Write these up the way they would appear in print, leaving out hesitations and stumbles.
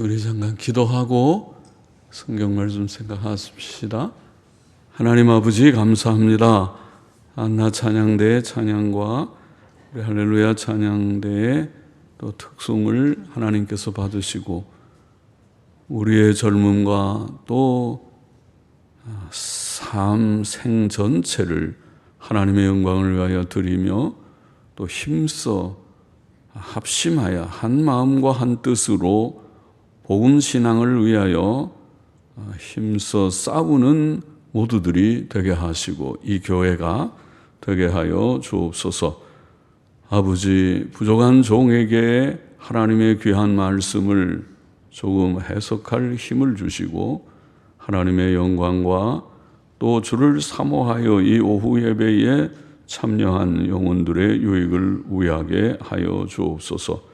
우리 잠깐 기도하고 성경 말씀 생각하십시다. 하나님 아버지 감사합니다. 안나 찬양대의 찬양과 우리 할렐루야 찬양대의 또 특송을 하나님께서 받으시고 우리의 젊음과 또 삶 생 전체를 하나님의 영광을 위하여 드리며 또 힘써 합심하여 한 마음과 한 뜻으로 복음 신앙을 위하여 힘써 싸우는 모두들이 되게 하시고 이 교회가 되게 하여 주옵소서. 아버지, 부족한 종에게 하나님의 귀한 말씀을 조금 해석할 힘을 주시고 하나님의 영광과 또 주를 사모하여 이 오후 예배에 참여한 영혼들의 유익을 위하게 하여 주옵소서.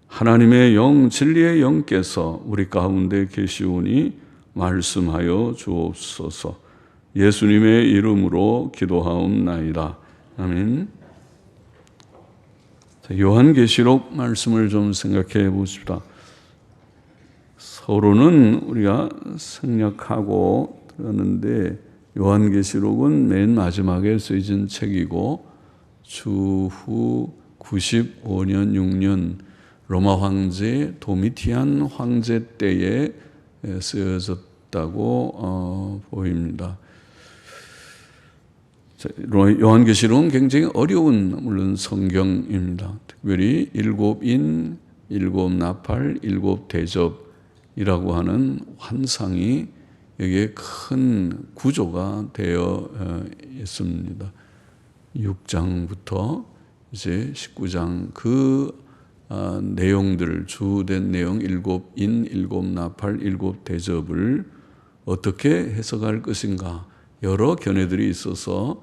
하나님의 영, 진리의 영께서 우리 가운데 계시오니 말씀하여 주옵소서. 예수님의 이름으로 기도하옵나이다. 아멘. 요한계시록 말씀을 좀 생각해 보십시다. 서로는 우리가 생략하고 들었는데 요한계시록은 맨 마지막에 쓰여진 책이고 주후 95년 6년 로마 황제 도미티안 황제 때에 쓰여졌다고 보입니다. 요한계시록은 굉장히 어려운 물론 성경입니다. 특별히 일곱 인, 일곱 나팔, 일곱 대접이라고 하는 환상이 여기에 큰 구조가 되어 있습니다. 6장부터 이제 19장 그 내용들, 주된 내용 일곱 인, 일곱 나팔, 일곱 대접을 어떻게 해석할 것인가 여러 견해들이 있어서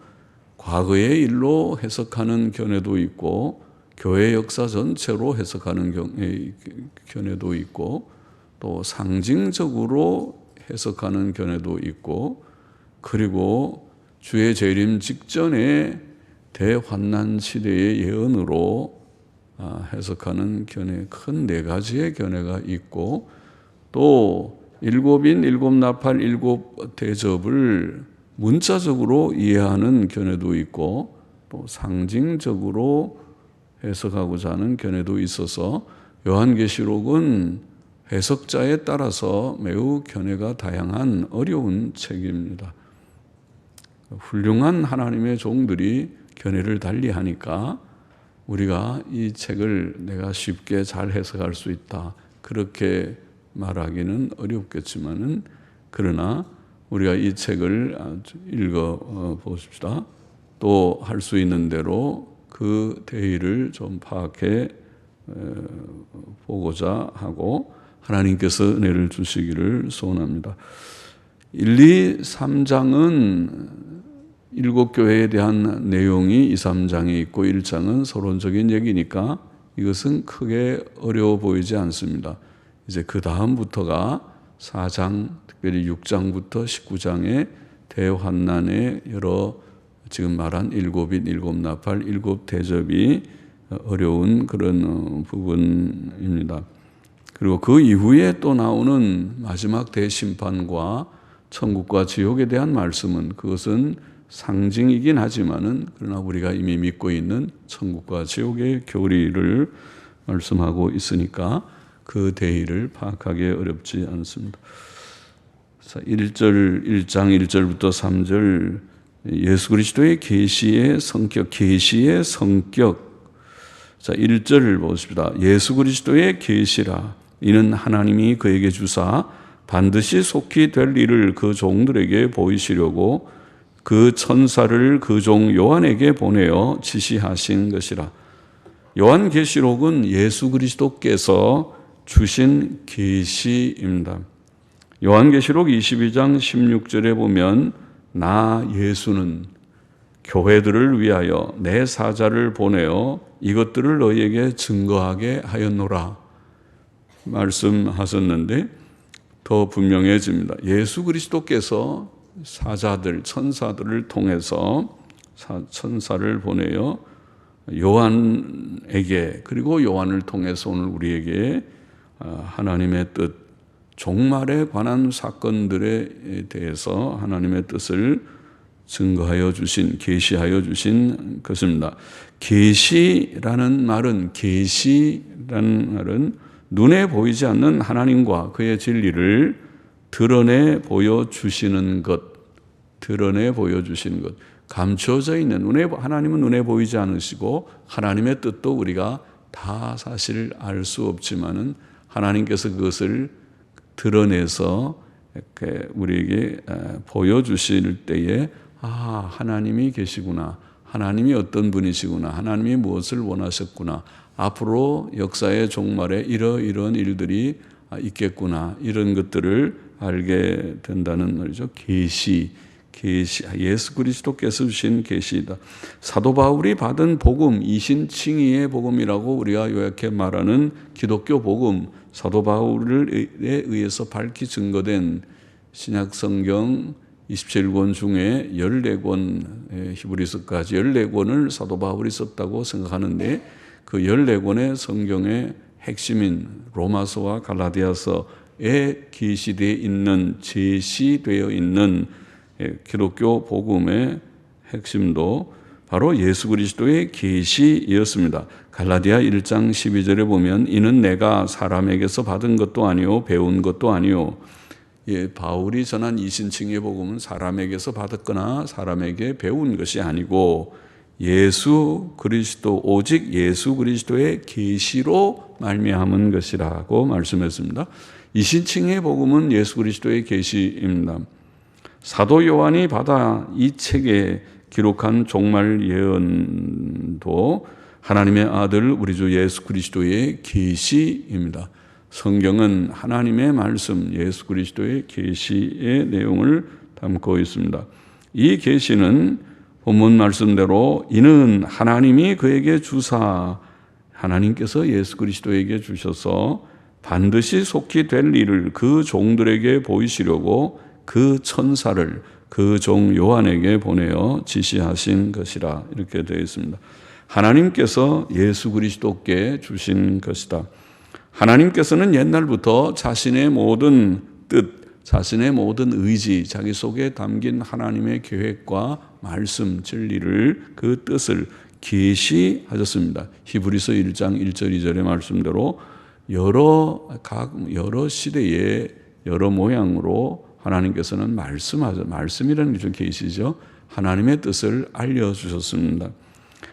과거의 일로 해석하는 견해도 있고 교회 역사 전체로 해석하는 견해도 있고 또 상징적으로 해석하는 견해도 있고 그리고 주의 재림 직전에 대환난 시대의 예언으로 해석하는 견해 큰 네 가지의 견해가 있고 또 일곱인, 일곱 나팔, 일곱 대접을 문자적으로 이해하는 견해도 있고 또 상징적으로 해석하고자 하는 견해도 있어서 요한계시록은 해석자에 따라서 매우 견해가 다양한 어려운 책입니다. 훌륭한 하나님의 종들이 견해를 달리하니까 우리가 이 책을 내가 쉽게 잘 해석할 수 있다 그렇게 말하기는 어렵겠지만은 그러나 우리가 이 책을 읽어 보십시다. 또 할 수 있는 대로 그 대의를 좀 파악해 보고자 하고 하나님께서 은혜를 주시기를 소원합니다. 1, 2, 3장은 일곱 교회에 대한 내용이 2, 3장에 있고 1장은 서론적인 얘기니까 이것은 크게 어려워 보이지 않습니다. 이제 그 다음부터가 4장, 특별히 6장부터 19장의 대환난의 여러 지금 말한 일곱인, 일곱 나팔, 일곱 대접이 어려운 그런 부분입니다. 그리고 그 이후에 또 나오는 마지막 대심판과 천국과 지옥에 대한 말씀은 그것은 상징이긴 하지만은 그러나 우리가 이미 믿고 있는 천국과 지옥의 교리를 말씀하고 있으니까 그 대의를 파악하기 어렵지 않습니다. 1장 1절부터 3절 예수 그리스도의 계시의 성격, 계시의 성격. 자, 1절을 보십시다. 예수 그리스도의 계시라. 이는 하나님이 그에게 주사 반드시 속히 될 일을 그 종들에게 보이시려고 그 천사를 그 종 요한에게 보내어 지시하신 것이라. 요한계시록은 예수 그리스도께서 주신 계시입니다. 요한계시록 22장 16절에 보면 나 예수는 교회들을 위하여 내 사자를 보내어 이것들을 너희에게 증거하게 하였노라 말씀하셨는데 더 분명해집니다. 예수 그리스도께서 사자들, 천사들을 통해서 천사를 보내어 요한에게 그리고 요한을 통해서 오늘 우리에게 하나님의 뜻, 종말에 관한 사건들에 대해서 하나님의 뜻을 증거하여 주신, 계시하여 주신 것입니다. 계시라는 말은 눈에 보이지 않는 하나님과 그의 진리를 드러내 보여주시는 것, 감춰져 있는, 하나님은 눈에 보이지 않으시고 하나님의 뜻도 우리가 다 사실 알 수 없지만은 하나님께서 그것을 드러내서 이렇게 우리에게 보여주실 때에 하나님이 계시구나, 하나님이 어떤 분이시구나, 하나님이 무엇을 원하셨구나, 앞으로 역사의 종말에 이러이러한 일들이 있겠구나, 이런 것들을 알게 된다는 말이죠. 계시, 예수 그리스도께서 주신 계시이다. 사도 바울이 받은 복음, 이신칭의의 복음이라고 우리가 요약해 말하는 기독교 복음, 사도 바울에 의해서 밝히 증거된 신약 성경 27권 중에 14권, 히브리서까지 14권을 사도 바울이 썼다고 생각하는데, 그 14권의 성경의 핵심인 로마서와 갈라디아서에 계시되어 있는, 제시되어 있는 기독교 복음의 핵심도 바로 예수 그리스도의 계시였습니다. 갈라디아 1장 12절에 보면 이는 내가 사람에게서 받은 것도 아니요 배운 것도 아니요. 바울이 전한 이신칭의 복음은 사람에게서 받았거나 사람에게 배운 것이 아니고 예수 그리스도, 오직 예수 그리스도의 계시로 말미암은 것이라고 말씀했습니다. 이신칭의 복음은 예수 그리스도의 계시입니다. 사도 요한이 받아 이 책에 기록한 종말 예언도 하나님의 아들 우리 주 예수 그리스도의 계시입니다. 성경은 하나님의 말씀, 예수 그리스도의 계시의 내용을 담고 있습니다. 이 계시는 본문 말씀대로 이는 하나님이 그에게 주사, 하나님께서 예수 그리스도에게 주셔서 반드시 속히 될 일을 그 종들에게 보이시려고 그 천사를 그 종 요한에게 보내어 지시하신 것이라, 이렇게 되어 있습니다. 하나님께서 예수 그리스도께 주신 것이다. 하나님께서는 옛날부터 자신의 모든 뜻, 자신의 모든 의지, 자기 속에 담긴 하나님의 계획과 말씀, 진리를, 그 뜻을 계시하셨습니다. 히브리서 1장 1절 2절의 말씀대로 여러 시대에 여러 모양으로 하나님께서는 말씀이라는 게 좀 계시죠. 하나님의 뜻을 알려주셨습니다.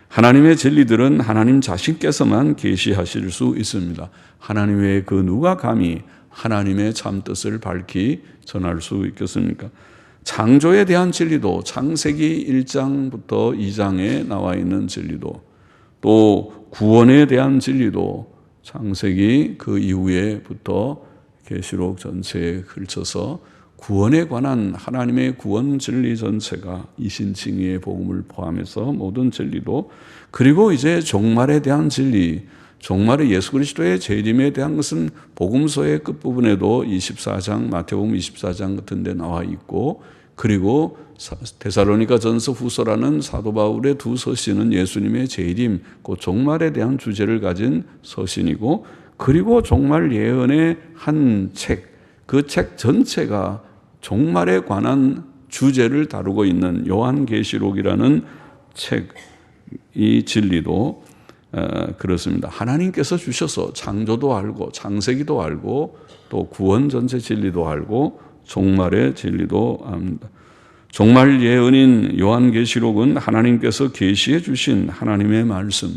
하나님의 진리들은 하나님 자신께서만 계시하실 수 있습니다. 하나님 외에 그 누가 감히 하나님의 참뜻을 밝히 전할 수 있겠습니까? 창조에 대한 진리도 창세기 1장부터 2장에 나와 있는 진리도, 또 구원에 대한 진리도 창세기 그 이후에부터 계시록 전체에 걸쳐서 구원에 관한 하나님의 구원 진리 전체가 이신칭의의 복음을 포함해서 모든 진리도, 그리고 이제 종말에 대한 진리, 종말의 예수 그리스도의 재림에 대한 것은 복음서의 끝부분에도 24장, 마태복음 24장 같은 데 나와 있고, 그리고 데살로니가 전서 후서라는 사도 바울의 두 서신은 예수님의 재림, 그 종말에 대한 주제를 가진 서신이고, 그리고 종말 예언의 한 책, 그 책 전체가 종말에 관한 주제를 다루고 있는 요한계시록이라는 책, 이 진리도 그렇습니다. 하나님께서 주셔서 창조도 알고 창세기도 알고 또 구원 전체 진리도 알고 종말의 진리도 압니다. 종말 예언인 요한계시록은 하나님께서 계시해 주신 하나님의 말씀,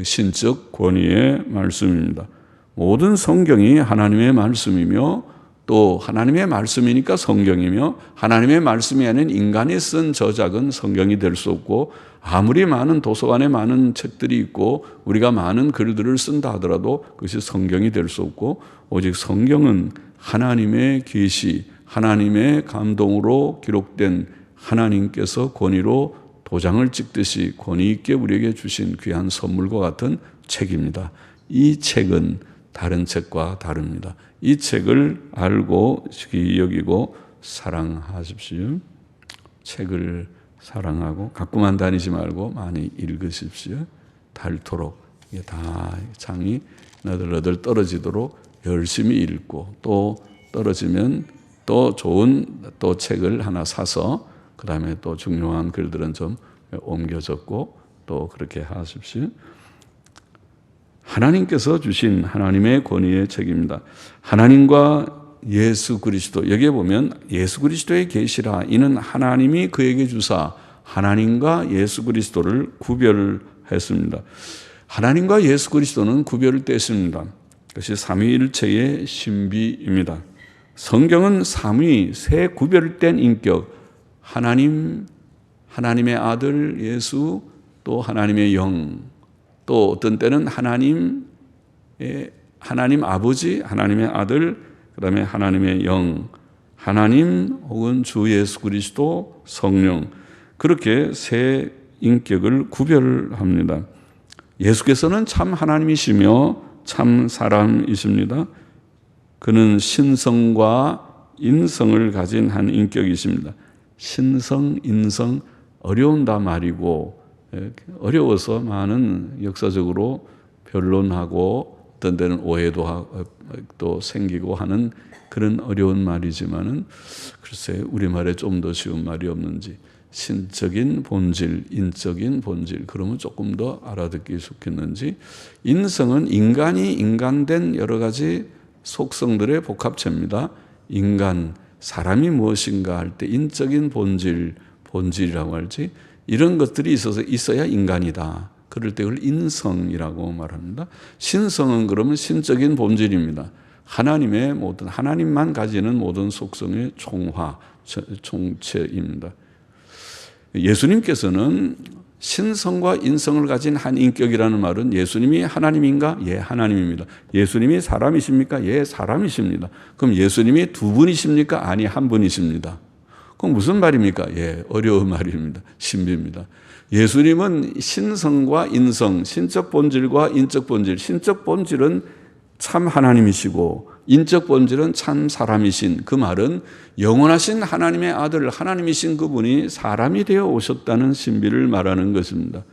신적 권위의 말씀입니다. 모든 성경이 하나님의 말씀이며 또 하나님의 말씀이니까 성경이며, 하나님의 말씀이 아닌 인간이 쓴 저작은 성경이 될 수 없고, 아무리 많은 도서관에 많은 책들이 있고 우리가 많은 글들을 쓴다 하더라도 그것이 성경이 될 수 없고, 오직 성경은 하나님의 계시, 하나님의 감동으로 기록된, 하나님께서 권위로 도장을 찍듯이 권위 있게 우리에게 주신 귀한 선물과 같은 책입니다. 이 책은 다른 책과 다릅니다. 이 책을 알고 여기고 사랑하십시오. 책을 사랑하고 갖고만 다니지 말고 많이 읽으십시오. 닳도록 이게 다 장이 너덜너덜 떨어지도록 열심히 읽고 또 떨어지면 또 좋은 또 책을 하나 사서 그 다음에 또 중요한 글들은 좀 옮겨 적고 또 그렇게 하십시오. 하나님께서 주신 하나님의 권위의 책입니다. 하나님과 예수 그리스도, 여기에 보면 예수 그리스도의 계시라 이는 하나님이 그에게 주사 하나님과 예수 그리스도를 구별했습니다. 하나님과 예수 그리스도는 구별을 떼습니다. 그것이 삼위일체의 신비입니다. 성경은 삼위, 세 구별된 인격, 하나님, 하나님의 아들 예수, 또 하나님의 영, 또 어떤 때는 하나님 아버지, 하나님의 아들, 그 다음에 하나님의 영, 하나님 혹은 주 예수 그리스도, 성령, 그렇게 세 인격을 구별합니다. 예수께서는 참 하나님이시며 참 사람이십니다. 그는 신성과 인성을 가진 한 인격이십니다. 신성, 인성, 어려운 다 말이고 어려워서 많은 역사적으로 변론하고 어떤 데는 오해도 또 생기고 하는 그런 어려운 말이지만은 글쎄 우리말에 좀 더 쉬운 말이 없는지 신적인 본질, 인적인 본질 그러면 조금 더 알아듣기 좋겠는지 인성은 인간이 인간된 여러 가지 속성들의 복합체입니다. 인간, 사람이 무엇인가 할 때 인적인 본질이라고 할지 이런 것들이 있어야 인간이다. 그럴 때 그걸 인성이라고 말합니다. 신성은 그러면 신적인 본질입니다. 하나님의 모든, 하나님만 가지는 모든 속성의 총체입니다. 예수님께서는 신성과 인성을 가진 한 인격이라는 말은 예수님이 하나님인가? 예, 하나님입니다. 예수님이 사람이십니까? 예, 사람이십니다. 그럼 예수님이 두 분이십니까? 아니, 한 분이십니다. 그럼 무슨 말입니까? 예, 어려운 말입니다. 신비입니다. 예수님은 신성과 인성, 신적 본질과 인적 본질, 신적 본질은 참 하나님이시고 인적 본질은 참 사람이신 그 말은 영원하신 하나님의 아들, 하나님이신 그분이 사람이 되어 오셨다는 신비를 말하는 것입니다.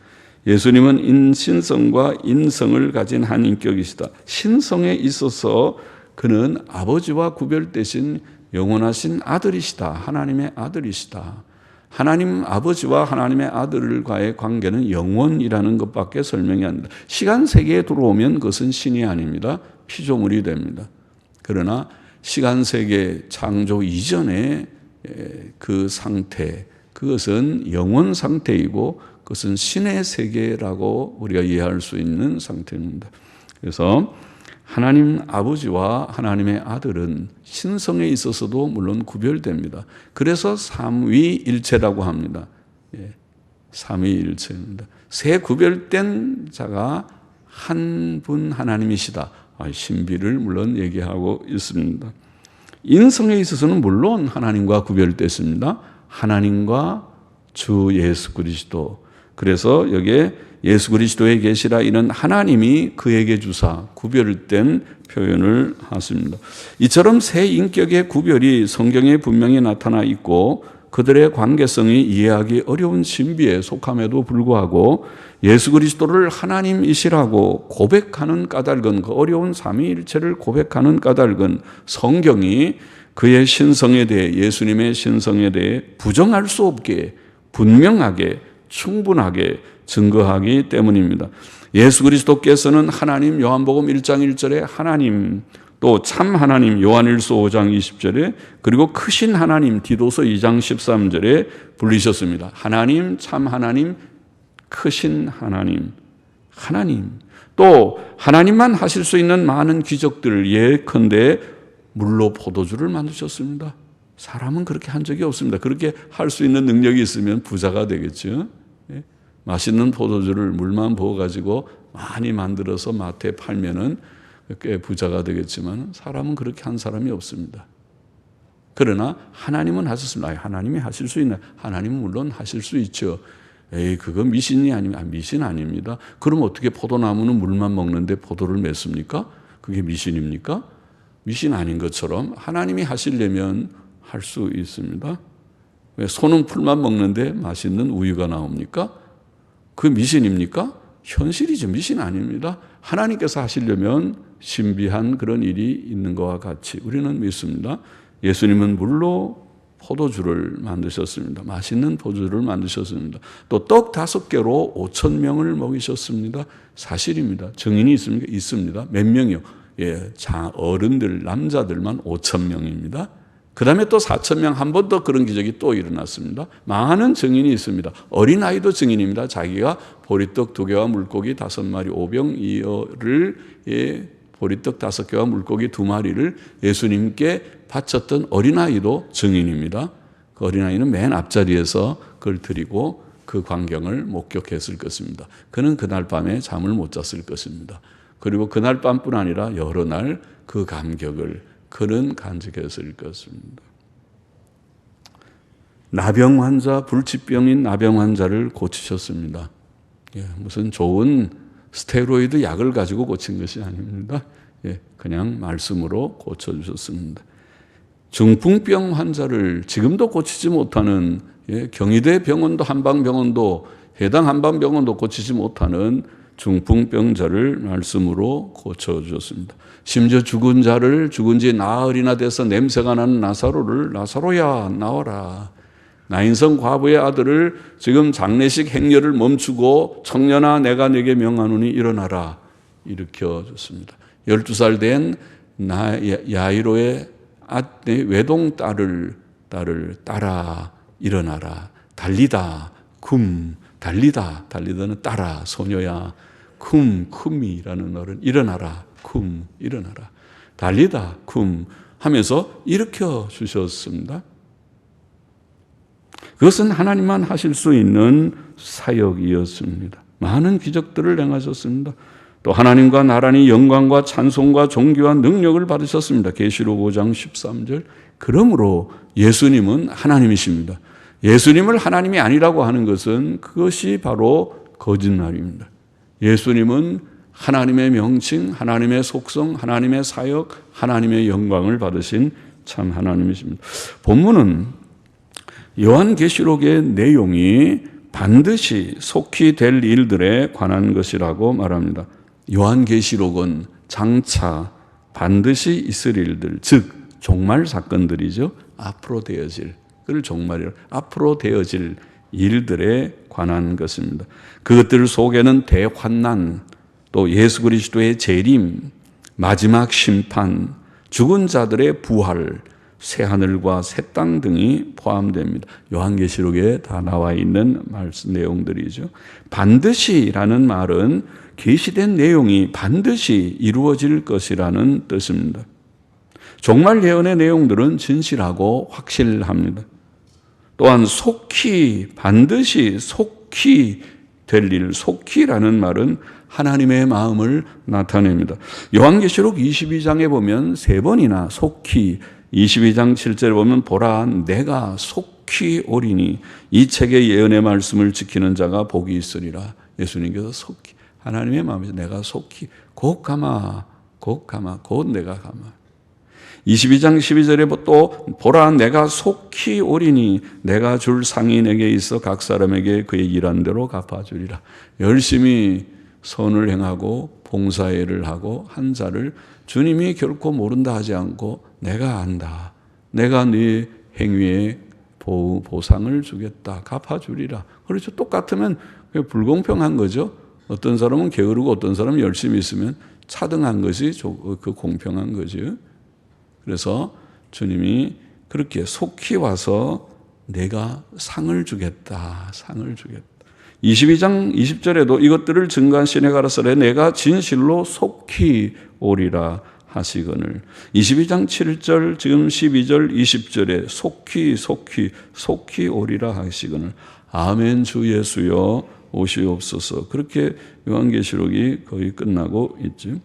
예수님은 신성과 인성을 가진 한 인격이시다. 신성에 있어서 그는 아버지와 구별되신 영원하신 아들이시다. 하나님의 아들이시다. 하나님 아버지와 하나님의 아들과의 관계는 영원이라는 것밖에 설명이 안 됩니다. 시간 세계에 들어오면 그것은 신이 아닙니다. 피조물이 됩니다. 그러나 시간 세계 창조 이전의 그 상태, 그것은 영원 상태이고 그것은 신의 세계라고 우리가 이해할 수 있는 상태입니다. 그래서 하나님 아버지와 하나님의 아들은 신성에 있어서도 물론 구별됩니다. 그래서 삼위일체라고 합니다. 삼위일체입니다. 세 구별된 자가 한 분 하나님이시다. 신비를 물론 얘기하고 있습니다. 인성에 있어서는 물론 하나님과 구별됐습니다. 하나님과 주 예수 그리스도. 그래서 여기에 예수 그리스도의 계시라 이는 하나님이 그에게 주사 구별된 표현을 하십니다. 이처럼 세 인격의 구별이 성경에 분명히 나타나 있고 그들의 관계성이 이해하기 어려운 신비에 속함에도 불구하고 예수 그리스도를 하나님이시라고 고백하는 까닭은 그 어려운 삼위일체를 고백하는 까닭은 성경이 그의 신성에 대해 예수님의 신성에 대해 부정할 수 없게 분명하게 충분하게 증거하기 때문입니다. 예수 그리스도께서는 하나님 요한복음 1장 1절에 하나님 또 참 하나님 요한일서 5장 20절에 그리고 크신 하나님 디도서 2장 13절에 불리셨습니다. 하나님 참 하나님 크신 하나님 하나님 또 하나님만 하실 수 있는 많은 기적들 예컨대 물로 포도주를 만드셨습니다. 사람은 그렇게 한 적이 없습니다. 그렇게 할 수 있는 능력이 있으면 부자가 되겠죠. 맛있는 포도주를 물만 부어가지고 많이 만들어서 마트에 팔면은 꽤 부자가 되겠지만 사람은 그렇게 한 사람이 없습니다. 그러나 하나님은 하셨습니다. 하나님이 하실 수 있나? 하나님은 물론 하실 수 있죠. 그거 미신이 아니면 미신 아닙니다. 그럼 어떻게 포도나무는 물만 먹는데 포도를 맺습니까? 그게 미신입니까? 미신 아닌 것처럼 하나님이 하시려면 할 수 있습니다. 왜 소는 풀만 먹는데 맛있는 우유가 나옵니까? 그 미신입니까? 현실이죠. 미신 아닙니다. 하나님께서 하시려면 신비한 그런 일이 있는 것과 같이 우리는 믿습니다. 예수님은 물로 포도주를 만드셨습니다. 맛있는 포도주를 만드셨습니다. 또 떡 5개로 5,000명을 먹이셨습니다. 사실입니다. 증인이 있습니까? 있습니다. 몇 명이요? 어른들, 남자들만 5,000명입니다. 그 다음에 또 4,000명 한 번 더 그런 기적이 또 일어났습니다. 많은 증인이 있습니다. 어린아이도 증인입니다. 자기가 보리떡 2개와 물고기 5마리, 오병이어를 보리떡 5개와 물고기 2마리를 예수님께 바쳤던 어린아이도 증인입니다. 그 어린아이는 맨 앞자리에서 그걸 드리고 그 광경을 목격했을 것입니다. 그는 그날 밤에 잠을 못 잤을 것입니다. 그리고 그날 밤뿐 아니라 여러 날 그 감격을 그는 간직했을 것입니다. 나병 환자, 불치병인 나병 환자를 고치셨습니다. 무슨 좋은 스테로이드 약을 가지고 고친 것이 아닙니다. 그냥 말씀으로 고쳐주셨습니다. 중풍병 환자를 지금도 고치지 못하는 경희대 병원도 한방병원도 해당 한방병원도 고치지 못하는 중풍병자를 말씀으로 고쳐주셨습니다. 심지어 죽은 자를 죽은 지 나흘이나 돼서 냄새가 나는 나사로를 나사로야 나와라. 나인성 과부의 아들을 지금 장례식 행렬을 멈추고 청년아 내가 내게 명하노니 일어나라 일으켜줬습니다. 12살 된 야이로의 외동 딸을 따라 일어나라. 달리다 달리다는 따라 소녀야 쿰이라는 어른 일어나라 일어나라 달리다 하면서 일으켜 주셨습니다. 그것은 하나님만 하실 수 있는 사역이었습니다. 많은 기적들을 행하셨습니다. 또 하나님과 나란히 영광과 찬송과 존귀와 능력을 받으셨습니다. 계시록 5장 13절. 그러므로 예수님은 하나님이십니다. 예수님을 하나님이 아니라고 하는 것은 그것이 바로 거짓말입니다. 예수님은 하나님의 명칭, 하나님의 속성, 하나님의 사역, 하나님의 영광을 받으신 참 하나님이십니다. 본문은 요한계시록의 내용이 반드시 속히 될 일들에 관한 것이라고 말합니다. 요한계시록은 장차 반드시 있을 일들, 즉 종말 사건들이죠. 앞으로 되어질, 그걸 종말이라 앞으로 되어질 일들에 관한 것입니다. 그것들 속에는 대환난, 또 예수 그리스도의 재림, 마지막 심판, 죽은 자들의 부활, 새하늘과 새 땅 등이 포함됩니다. 요한계시록에 다 나와 있는 말씀 내용들이죠. 반드시라는 말은 계시된 내용이 반드시 이루어질 것이라는 뜻입니다. 종말 예언의 내용들은 진실하고 확실합니다. 또한 속히, 반드시 속히 될 일, 속히라는 말은 하나님의 마음을 나타냅니다. 요한계시록 22장에 보면 3번이나 속히, 22장 7절에 보면 보라 내가 속히 오리니 이 책의 예언의 말씀을 지키는 자가 복이 있으리라. 예수님께서 속히, 하나님의 마음에서 내가 속히, 곧 가마, 곧 내가 가마. 22장 12절에 또 보라 내가 속히 오리니 내가 줄 상이 내게 있어 각 사람에게 그의 일한 대로 갚아주리라. 열심히 선을 행하고 봉사일을 하고 한 자를 주님이 결코 모른다 하지 않고 내가 안다. 내가 네 행위에 보상을 주겠다. 갚아주리라. 그렇죠. 똑같으면 불공평한 거죠. 어떤 사람은 게으르고 어떤 사람은 열심히 있으면 차등한 것이 그 공평한 거죠. 그래서 주님이 그렇게 속히 와서 내가 상을 주겠다. 22장 20절에도 이것들을 증거하시네 가라사대 내가 진실로 속히 오리라 하시거늘. 22장 7절 지금 12절 20절에 속히 오리라 하시거늘. 아멘 주 예수여 오시옵소서. 그렇게 요한계시록이 거의 끝나고 있죠.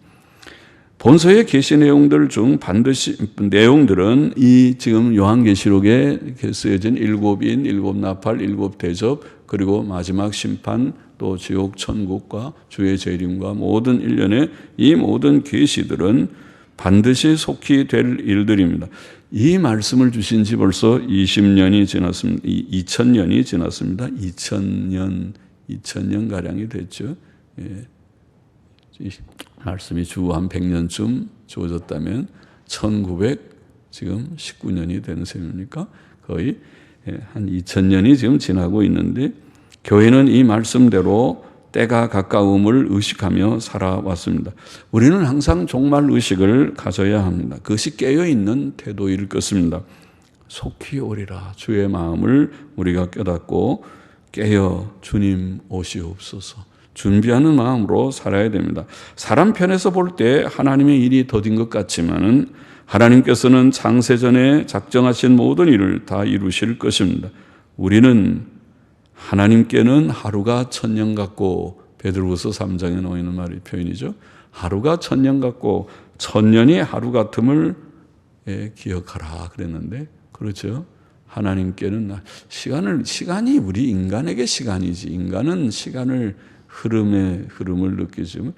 본서의 계시 내용들 중 반드시 내용들은 이 지금 요한계시록에 쓰여진 7인, 7나팔, 7대접, 그리고 마지막 심판, 또 지옥 천국과 주의 재림과 모든 일련의 이 모든 계시들은 반드시 속히 될 일들입니다. 이 말씀을 주신 지 벌써 20년이 지났습니다. 2000년이 지났습니다. 2000년 가량이 됐죠. 이 말씀이 주 한 100년쯤 주어졌다면 1919년이 되는 셈입니까? 거의 한 2000년이 지금 지나고 있는데 교회는 이 말씀대로 때가 가까움을 의식하며 살아왔습니다. 우리는 항상 종말 의식을 가져야 합니다. 그것이 깨어있는 태도일 것입니다. 속히 오리라. 주의 마음을 우리가 깨닫고 깨어 주님 오시옵소서. 준비하는 마음으로 살아야 됩니다. 사람 편에서 볼 때 하나님의 일이 더딘 것 같지만은 하나님께서는 창세전에 작정하신 모든 일을 다 이루실 것입니다. 우리는 하나님께는 하루가 천년 같고, 베드로후서 3장에 나와 있는 말이 표현이죠. 하루가 천년 같고 천년이 하루 같음을 기억하라 그랬는데, 그렇죠. 하나님께는 시간이 우리 인간에게 시간이지, 인간은 시간을 흐름을 느끼죠.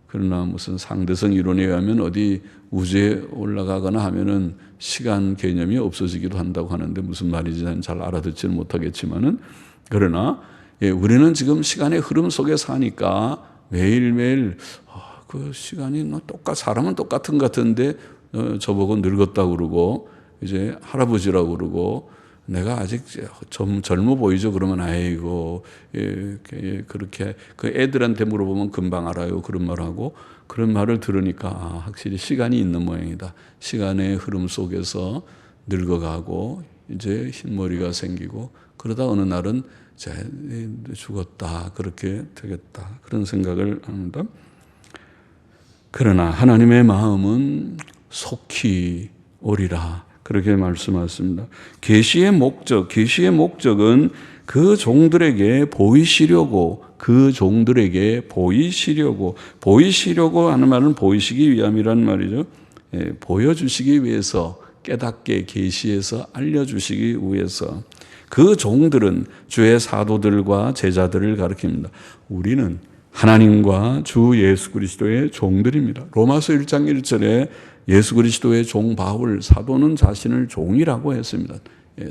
그러나 무슨 상대성 이론에 의하면 어디 우주에 올라가거나 하면은 시간 개념이 없어지기도 한다고 하는데 무슨 말인지 잘 알아듣지는 못하겠지만은, 그러나 우리는 지금 시간의 흐름 속에 사니까 매일매일 그 시간이 사람은 똑같은 것 같은데 저보고 늙었다고 그러고 이제 할아버지라고 그러고, 내가 아직 좀 젊어 보이죠? 그러면 아이고, 그렇게 그 애들한테 물어보면 금방 알아요. 그런 말하고, 그런 말을 들으니까 확실히 시간이 있는 모양이다. 시간의 흐름 속에서 늙어가고 이제 흰머리가 생기고 그러다 어느 날은 이제 죽었다. 그렇게 되겠다. 그런 생각을 합니다. 그러나 하나님의 마음은 속히 오리라. 그렇게 말씀하셨습니다. 계시의 목적은 그 종들에게 보이시려고 하는 말은 보이시기 위함이란 말이죠. 보여주시기 위해서, 깨닫게 계시해서 알려주시기 위해서. 그 종들은 주의 사도들과 제자들을 가리킵니다. 우리는 하나님과 주 예수 그리스도의 종들입니다. 로마서 1장 1절에 예수 그리스도의 종 바울, 사도는 자신을 종이라고 했습니다.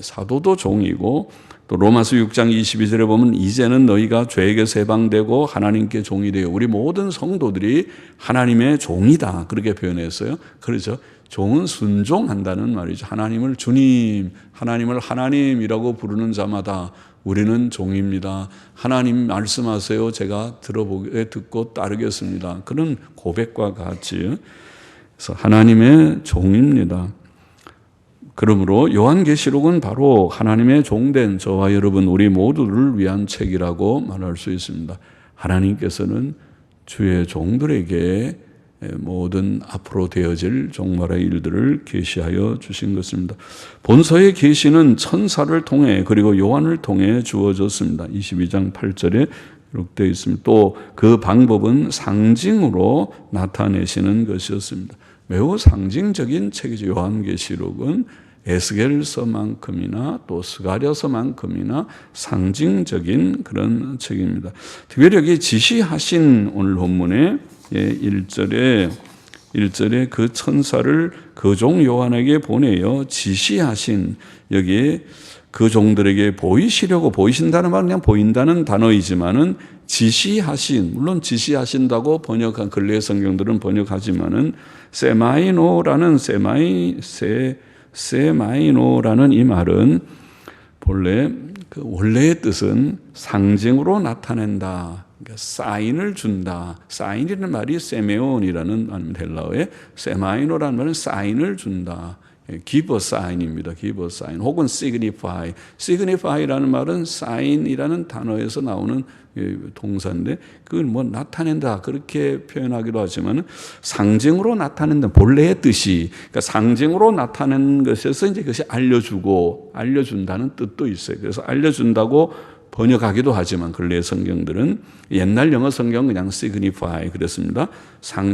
사도도 종이고, 또 로마서 6장 22절에 보면 이제는 너희가 죄에게서 해방되고 하나님께 종이 되어, 우리 모든 성도들이 하나님의 종이다. 그렇게 표현했어요. 그렇죠. 종은 순종한다는 말이죠. 하나님을 주님, 하나님을 하나님이라고 부르는 자마다 우리는 종입니다. 하나님 말씀하세요. 제가 듣고 따르겠습니다. 그런 고백과 같이. 그래서 하나님의 종입니다. 그러므로 요한계시록은 바로 하나님의 종된 저와 여러분 우리 모두를 위한 책이라고 말할 수 있습니다. 하나님께서는 주의 종들에게 모든 앞으로 되어질 종말의 일들을 계시하여 주신 것입니다. 본서의 계시는 천사를 통해 그리고 요한을 통해 주어졌습니다. 22장 8절에 기록되어 있습니다. 또 그 방법은 상징으로 나타내시는 것이었습니다. 매우 상징적인 책이죠. 요한계시록은 에스겔서만큼이나 또 스가랴서만큼이나 상징적인 그런 책입니다. 특별히 여기 지시하신 오늘 본문에 1절에 그 천사를 그 종 요한에게 보내어 지시하신, 여기에 그 종들에게 보이신다는 말은 그냥 보인다는 단어이지만은 지시하신, 물론 지시하신다고 번역한 근래 성경들은 번역하지만은 세마이노라는 이 말은 본래 원래의 뜻은 상징으로 나타낸다. 그러니까 사인을 준다. 사인이라는 말이 세메온이라는 말입니다. 헬라어에 세마이노라는 말은 사인을 준다. give a sign입니다. give a sign 혹은 signify. signify라는 말은 sign이라는 단어에서 나오는 동사인데 그걸 나타낸다 그렇게 표현하기도 하지만 상징으로 나타낸다. 본래의 뜻이 그러니까 상징으로 나타내는 것에서 이제 그것이 알려준다는 뜻도 있어요. 그래서 알려준다고 번역하기도 하지만 근래 성경들은 옛날 영어 성경은 그냥 signify 그랬습니다.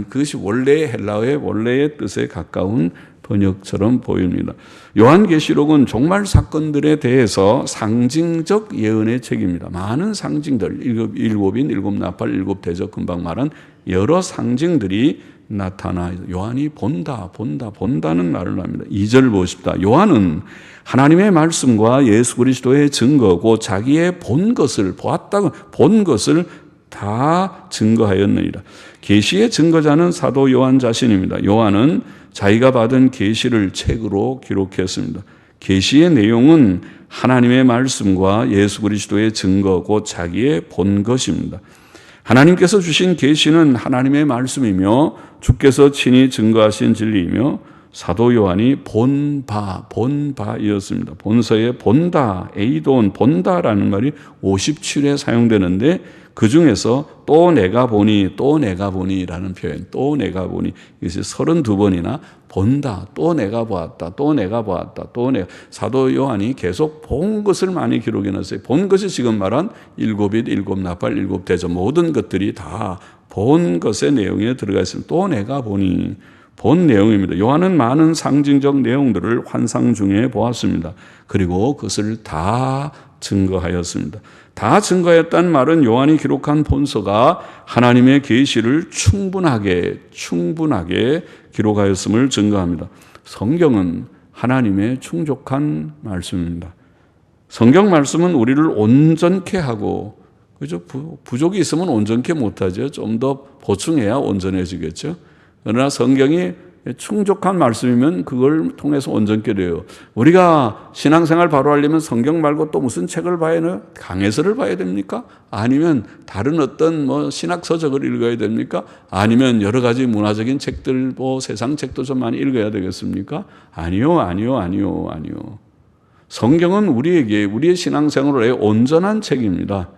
그것이 원래의 헬라어의 원래의 뜻에 가까운 번역처럼 보입니다. 요한계시록은 종말 사건들에 대해서 상징적 예언의 책입니다. 많은 상징들, 일곱 나팔, 일곱 대적, 금방 말한 여러 상징들이 나타나 요한이 본다는 말을 합니다. 2절 보십시다. 요한은 하나님의 말씀과 예수 그리스도의 증거고 자기의 본 것을 다 증거하였느니라. 계시의 증거자는 사도 요한 자신입니다. 요한은 자기가 받은 계시를 책으로 기록했습니다. 계시의 내용은 하나님의 말씀과 예수 그리스도의 증거 곧 자기의 본 것입니다. 하나님께서 주신 계시는 하나님의 말씀이며 주께서 친히 증거하신 진리이며 사도 요한이 본 바이었습니다. 본서에 본다, 에이돈, 본다라는 말이 57회 사용되는데 그 중에서 또 내가 보니라는 표현, 또 내가 보니, 이것이 32번이나 본다, 또 내가 보았다, 또 내가 보았다, 또 내가. 사도 요한이 계속 본 것을 많이 기록해 놨어요. 본 것이 지금 말한 7잇, 7나팔, 7대접 모든 것들이 다 본 것의 내용에 들어가 있습니다. 또 내가 보니, 본 내용입니다. 요한은 많은 상징적 내용들을 환상 중에 보았습니다. 그리고 그것을 다 증거하였습니다. 다 증거했다는 말은 요한이 기록한 본서가 하나님의 계시를 충분하게 기록하였음을 증거합니다. 성경은 하나님의 충족한 말씀입니다. 성경 말씀은 우리를 온전케 하고, 그죠? 부족이 있으면 온전케 못하죠. 좀 더 보충해야 온전해지겠죠. 그러나 성경이 충족한 말씀이면 그걸 통해서 온전케 돼요. 우리가 신앙생활 바로 하려면 성경 말고 또 무슨 책을 봐야 해요? 강해서를 봐야 됩니까? 아니면 다른 어떤 신학 서적을 읽어야 됩니까? 아니면 여러 가지 문화적인 책들, 세상 책도 좀 많이 읽어야 되겠습니까? 아니요. 성경은 우리에게 우리의 신앙생활에 온전한 책입니다.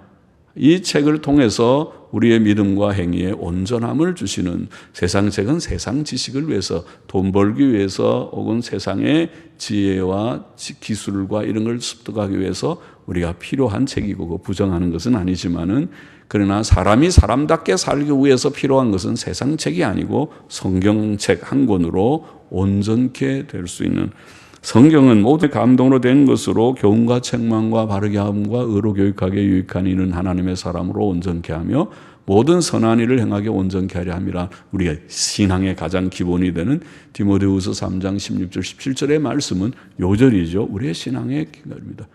이 책을 통해서 우리의 믿음과 행위에 온전함을 주시는, 세상 책은 세상 지식을 위해서, 돈 벌기 위해서 혹은 세상의 지혜와 기술과 이런 걸 습득하기 위해서 우리가 필요한 책이고 부정하는 것은 아니지만은, 그러나 사람이 사람답게 살기 위해서 필요한 것은 세상 책이 아니고 성경책 한 권으로 온전케 될 수 있는, 성경은 모두의 감동으로 된 것으로 교훈과 책망과 바르게 함과 의로 교육하게 유익한 이는 하나님의 사람으로 온전케 하며 모든 선한 일을 행하게 온전케 하려 함이라. 우리가 신앙의 가장 기본이 되는 디모데후서 3장 16절 17절의 말씀은 요절이죠. 우리의 신앙의 기본입니다.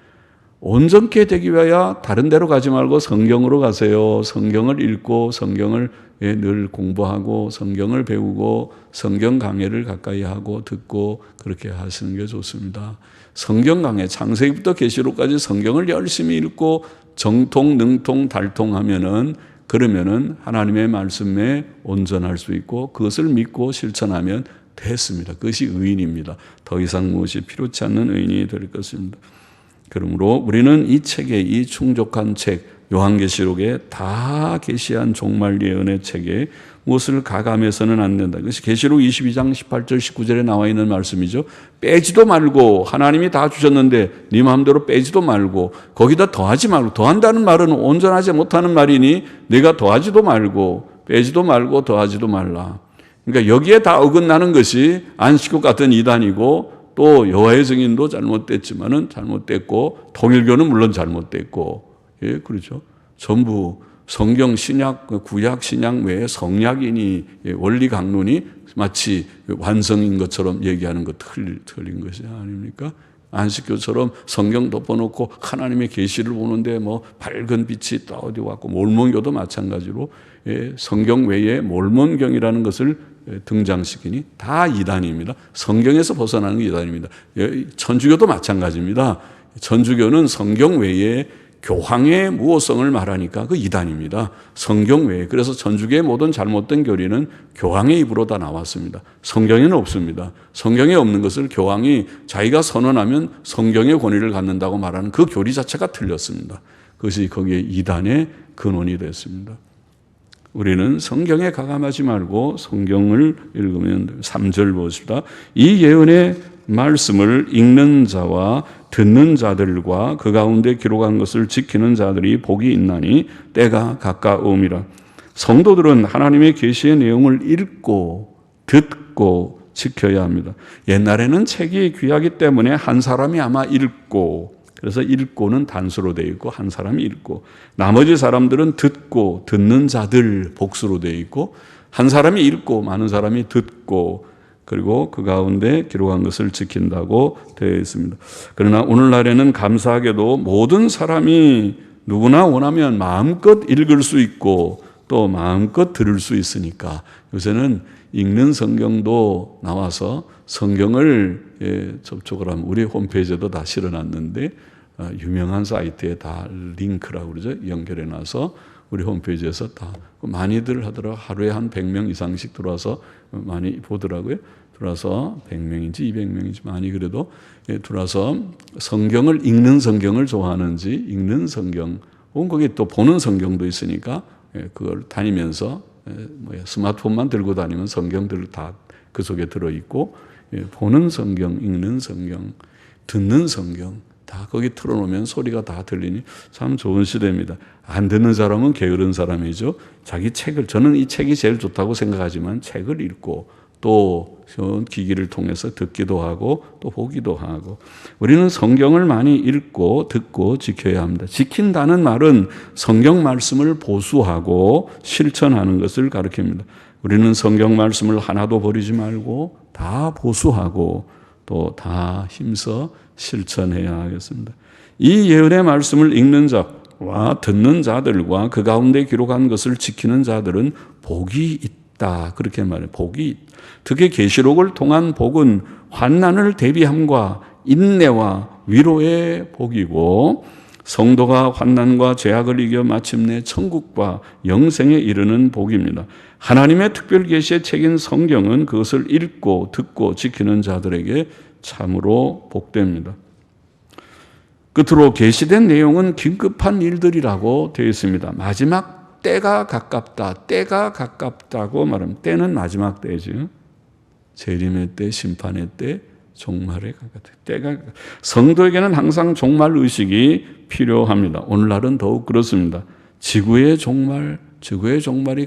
온전케 되기 위하여 다른 데로 가지 말고 성경으로 가세요. 성경을 읽고 성경을 늘 공부하고 성경을 배우고 성경 강해를 가까이 하고 듣고 그렇게 하시는 게 좋습니다. 성경 강해, 창세기부터 계시록까지 성경을 열심히 읽고 정통, 능통, 달통하면은, 그러면은 하나님의 말씀에 온전할 수 있고 그것을 믿고 실천하면 됐습니다. 그것이 의인입니다. 더 이상 무엇이 필요치 않는 의인이 될 것입니다. 그러므로 우리는 이 책에, 이 충족한 책 요한계시록에 다 계시한 종말 예언의 책에 무엇을 가감해서는 안 된다. 그것이 계시록 22장 18절 19절에 나와 있는 말씀이죠. 빼지도 말고, 하나님이 다 주셨는데 네 마음대로 빼지도 말고 거기다 더하지 말고, 더한다는 말은 온전하지 못하는 말이니 네가 더하지도 말고 빼지도 말고 더하지도 말라. 그러니까 여기에 다 어긋나는 것이 안식국 같은 이단이고, 또 여호와의 증인도 잘못됐지만은 잘못됐고, 통일교는 물론 잘못됐고, 예, 그렇죠. 전부 성경, 신약, 구약, 신약 외에 성약이니 원리 강론이 마치 완성인 것처럼 얘기하는 것 틀린 것이 아닙니까? 안식교처럼 성경 덮어놓고 하나님의 계시를 보는데 밝은 빛이 또 어디 왔고, 몰몬교도 마찬가지로 성경 외에 몰몬경이라는 것을 등장시키니 다 이단입니다. 성경에서 벗어나는 게 이단입니다. 천주교도 마찬가지입니다. 천주교는 성경 외에 교황의 무호성을 말하니까 그 이단입니다. 성경 외에. 그래서 천주교의 모든 잘못된 교리는 교황의 입으로 다 나왔습니다. 성경에는 없습니다. 성경에 없는 것을 교황이 자기가 선언하면 성경의 권위를 갖는다고 말하는 그 교리 자체가 틀렸습니다. 그것이 거기에 이단의 근원이 됐습니다. 우리는 성경에 가감하지 말고 성경을 읽으면 3절 보십시다. 이 예언의 말씀을 읽는 자와 듣는 자들과 그 가운데 기록한 것을 지키는 자들이 복이 있나니 때가 가까움이라. 성도들은 하나님의 계시의 내용을 읽고 듣고 지켜야 합니다. 옛날에는 책이 귀하기 때문에 한 사람이 아마 읽고, 그래서 읽고는 단수로 되어 있고 한 사람이 읽고, 나머지 사람들은 듣고, 듣는 자들 복수로 되어 있고, 한 사람이 읽고 많은 사람이 듣고, 그리고 그 가운데 기록한 것을 지킨다고 되어 있습니다. 그러나 오늘날에는 감사하게도 모든 사람이 누구나 원하면 마음껏 읽을 수 있고 또 마음껏 들을 수 있으니까 요새는 읽는 성경도 나와서 성경을 접촉을 하면 우리 홈페이지에도 다 실어놨는데 유명한 사이트에 다 링크라고 그러죠. 연결해놔서 우리 홈페이지에서 다 많이들 하더라고요. 하루에 한 100명 이상씩 들어와서 많이 보더라고요. 들어와서 100명인지 200명인지 많이 그래도 들어와서 성경을 읽는 성경을 좋아하는지 읽는 성경 혹은 거기 또 보는 성경도 있으니까 그걸 다니면서 스마트폰만 들고 다니면 성경들 다 그 속에 들어있고 보는 성경, 읽는 성경, 듣는 성경 다 거기 틀어놓으면 소리가 다 들리니 참 좋은 시대입니다. 안 듣는 사람은 게으른 사람이죠. 자기 책을 저는 이 책이 제일 좋다고 생각하지만 책을 읽고 또 기기를 통해서 듣기도 하고 또 보기도 하고 우리는 성경을 많이 읽고 듣고 지켜야 합니다. 지킨다는 말은 성경 말씀을 보수하고 실천하는 것을 가리킵니다. 우리는 성경 말씀을 하나도 버리지 말고 다 보수하고 또 다 힘써 실천해야 하겠습니다. 이 예언의 말씀을 읽는 자와 듣는 자들과 그 가운데 기록한 것을 지키는 자들은 복이 있다. 그렇게 말해요. 복이 있다. 특히 계시록을 통한 복은 환난을 대비함과 인내와 위로의 복이고 성도가 환난과 죄악을 이겨 마침내 천국과 영생에 이르는 복입니다. 하나님의 특별 계시의 책인 성경은 그것을 읽고 듣고 지키는 자들에게 참으로 복됩니다. 끝으로 계시된 내용은 긴급한 일들이라고 되어 있습니다. 마지막 때가 가깝다. 때가 가깝다고 말합니다. 때는 마지막 때죠. 재림의 때, 심판의 때, 종말에 가깝다. 때가 성도에게는 항상 종말 의식이 필요합니다. 오늘날은 더욱 그렇습니다. 지구의 종말이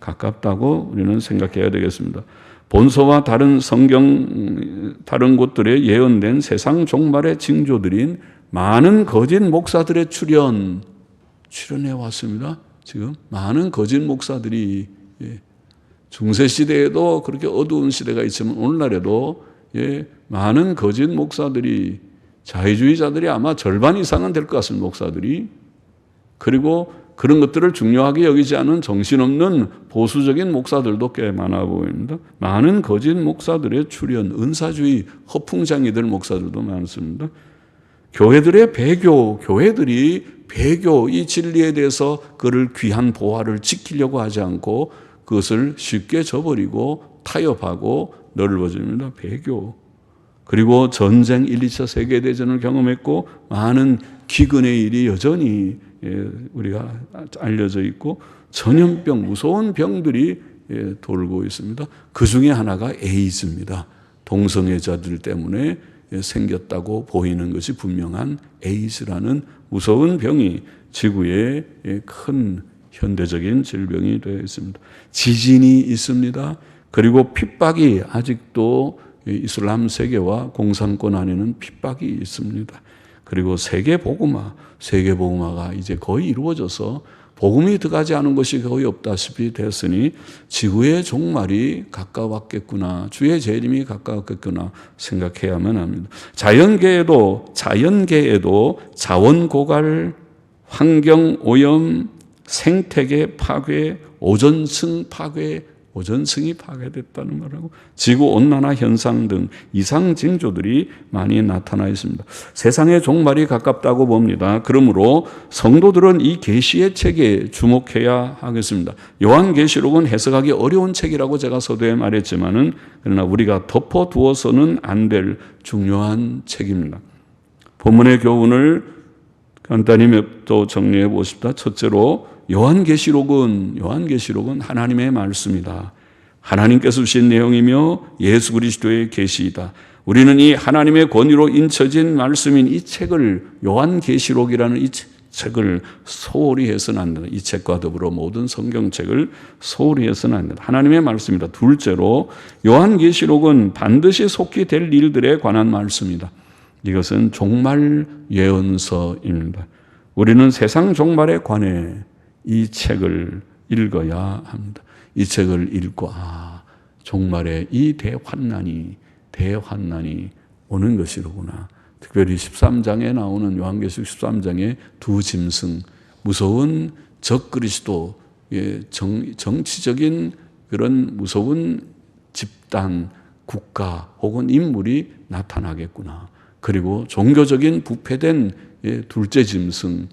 가깝다고 우리는 생각해야 되겠습니다. 본서와 다른 성경 다른 곳들에 예언된 세상 종말의 징조들인 많은 거짓 목사들의 출현해 왔습니다. 지금 많은 거짓 목사들이 중세 시대에도 그렇게 어두운 시대가 있지만 오늘날에도 많은 거짓 목사들이 자유주의자들이 아마 절반 이상은 될 것 같습니다. 목사들이. 그리고 그런 것들을 중요하게 여기지 않은 정신없는 보수적인 목사들도 꽤 많아 보입니다. 많은 거짓 목사들의 출현, 은사주의 허풍쟁이들 목사들도 많습니다. 교회들의 교회들이 배교, 이 진리에 대해서 그를 귀한 보화를 지키려고 하지 않고 그것을 쉽게 저버리고 타협하고 넓어집니다. 배교. 그리고 전쟁 1, 2차 세계대전을 경험했고 많은 기근의 일이 여전히 우리가 알려져 있고 전염병, 무서운 병들이 돌고 있습니다. 그 중에 하나가 에이즈입니다. 동성애자들 때문에 생겼다고 보이는 것이 분명한 에이즈라는 무서운 병이 지구의 큰 현대적인 질병이 되어 있습니다. 지진이 있습니다. 그리고 핍박이 아직도 이슬람 세계와 공산권 안에는 핍박이 있습니다. 그리고 세계복음화가 이제 거의 이루어져서 복음이 들어가지 않은 것이 거의 없다시피 됐으니 지구의 종말이 가까웠겠구나, 주의 재림이 가까웠겠구나 생각해야만 합니다. 자연계에도 자원 고갈, 환경 오염, 생태계 파괴, 오존층이 파괴됐다는 말하고 지구온난화 현상 등 이상 징조들이 많이 나타나 있습니다. 세상의 종말이 가깝다고 봅니다. 그러므로 성도들은 이 계시의 책에 주목해야 하겠습니다. 요한계시록은 해석하기 어려운 책이라고 제가 서두에 말했지만은 그러나 우리가 덮어두어서는 안 될 중요한 책입니다. 본문의 교훈을 간단히 또 정리해 보십시다. 첫째로 요한계시록은 하나님의 말씀이다. 하나님께서 주신 내용이며 예수 그리스도의 계시이다. 우리는 이 하나님의 권위로 인쳐진 말씀인 이 책을 요한계시록이라는 이 책을 소홀히 해서는 안 된다. 이 책과 더불어 모든 성경책을 소홀히 해서는 안 된다. 하나님의 말씀이다. 둘째로 요한계시록은 반드시 속히 될 일들에 관한 말씀이다. 이것은 종말 예언서입니다. 우리는 세상 종말에 관해 이 책을 읽어야 합니다. 이 책을 읽고 종말에 이 대환난이 오는 것이로구나. 특별히 13장에 나오는 요한계시록 13장의 두 짐승, 무서운 적그리스도, 정치적인 그런 무서운 집단, 국가 혹은 인물이 나타나겠구나. 그리고 종교적인 부패된 둘째 짐승,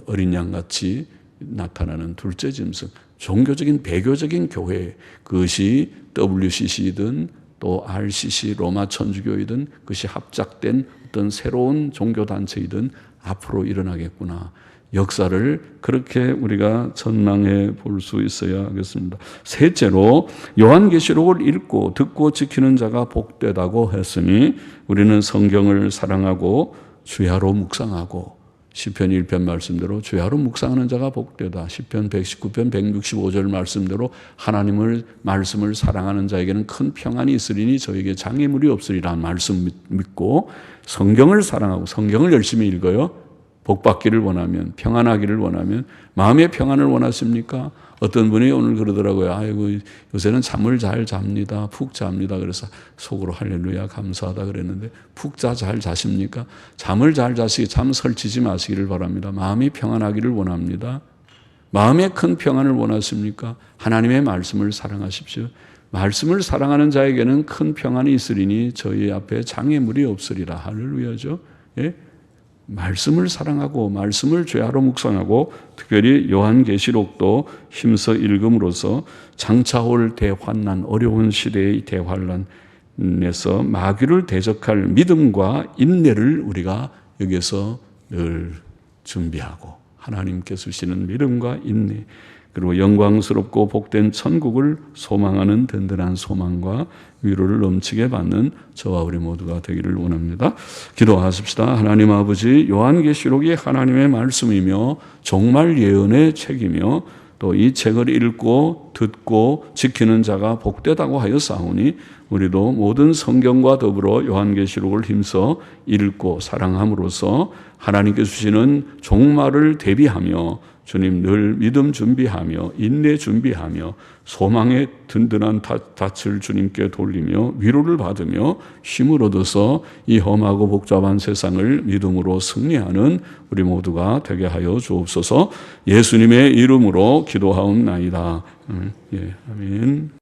어린 양같이 나타나는 둘째 짐승, 종교적인 배교적인 교회, 그것이 WCC든 또 RCC 로마 천주교이든 그것이 합작된 어떤 새로운 종교단체이든 앞으로 일어나겠구나. 역사를 그렇게 우리가 전망해 볼 수 있어야 하겠습니다. 셋째로 요한계시록을 읽고 듣고 지키는 자가 복되다고 했으니 우리는 성경을 사랑하고 주야로 묵상하고 시편 1편 말씀대로 주야로 묵상하는 자가 복되다. 시편 119편 165절 말씀대로 하나님을 말씀을 사랑하는 자에게는 큰 평안이 있으리니 저에게 장애물이 없으리라는 말씀 믿고 성경을 사랑하고 성경을 열심히 읽어요. 복받기를 원하면, 평안하기를 원하면, 마음의 평안을 원하십니까? 어떤 분이 오늘 그러더라고요. 아이고, 요새는 잠을 잘 잡니다. 푹 잡니다. 그래서 속으로 할렐루야 감사하다 그랬는데 푹 잘 자십니까? 잠을 잘 자시기, 잠 설치지 마시기를 바랍니다. 마음이 평안하기를 원합니다. 마음의 큰 평안을 원하십니까? 하나님의 말씀을 사랑하십시오. 말씀을 사랑하는 자에게는 큰 평안이 있으리니 저희 앞에 장애물이 없으리라. 할렐루야죠. 예? 말씀을 사랑하고 말씀을 죄하로 묵상하고 특별히 요한계시록도 힘써 읽음으로써 장차 올 대환난, 어려운 시대의 대환난에서 마귀를 대적할 믿음과 인내를 우리가 여기서 늘 준비하고 하나님께서 주시는 믿음과 인내 그리고 영광스럽고 복된 천국을 소망하는 든든한 소망과 위로를 넘치게 받는 저와 우리 모두가 되기를 원합니다. 기도하십시다. 하나님 아버지, 요한계시록이 하나님의 말씀이며 종말 예언의 책이며 또 이 책을 읽고 듣고 지키는 자가 복되다고 하여 사오니 우리도 모든 성경과 더불어 요한계시록을 힘써 읽고 사랑함으로써 하나님께 주시는 종말을 대비하며 주님 늘 믿음 준비하며 인내 준비하며 소망의 든든한 닻을 주님께 돌리며 위로를 받으며 힘을 얻어서 이 험하고 복잡한 세상을 믿음으로 승리하는 우리 모두가 되게 하여 주옵소서. 예수님의 이름으로 기도하옵나이다. 아멘.